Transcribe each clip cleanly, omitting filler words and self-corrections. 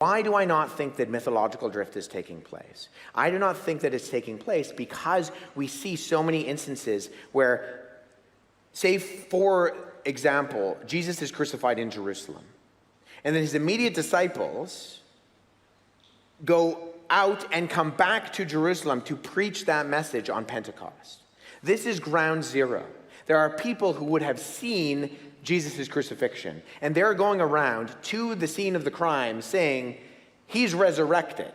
Why do I not think that mythological drift is taking place? I do not think that it's taking place because we see so many instances where, say for example, Jesus is crucified in Jerusalem, and then his immediate disciples go out and come back to Jerusalem to preach that message on Pentecost. This is ground zero. There are people who would have seen Jesus' crucifixion, and they're going around to the scene of the crime saying, he's resurrected.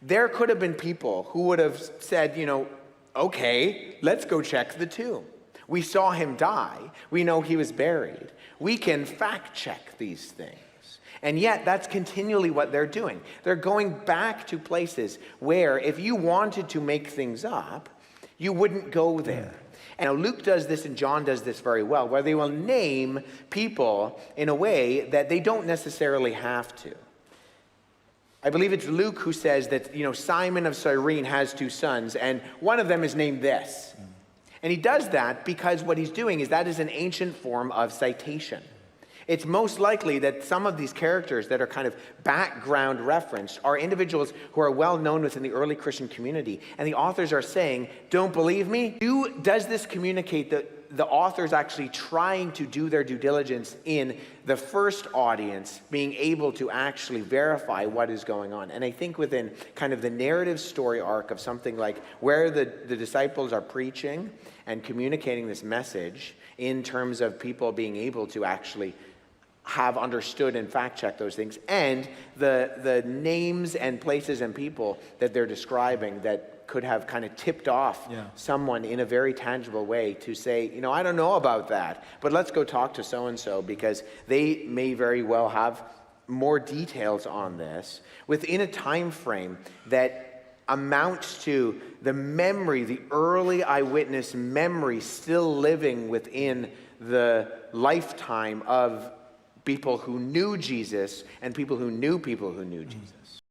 There could have been people who would have said, okay, let's go check the tomb. We saw him die. We know he was buried. We can fact check these things. And yet, that's continually what they're doing. They're going back to places where if you wanted to make things up, you wouldn't go there. And Luke does this and John does this very well, where they will name people in a way that they don't necessarily have to. I believe it's Luke who says that, Simon of Cyrene has 2 sons, and one of them is named this. And he does that because what he's doing is that is an ancient form of citation. It's most likely that some of these characters that are kind of background referenced are individuals who are well known within the early Christian community. And the authors are saying, don't believe me? Does this communicate that the authors actually trying to do their due diligence in the first audience, being able to actually verify what is going on? And I think within kind of the narrative story arc of something like where the disciples are preaching and communicating this message in terms of people being able to actually have understood and fact-check those things, and the names and places and people that they're describing that could have kind of tipped off someone in a very tangible way to say, I don't know about that, but let's go talk to so-and-so because they may very well have more details on this within a time frame that amounts to the memory, the early eyewitness memory still living within the lifetime of people who knew Jesus and people who knew Jesus.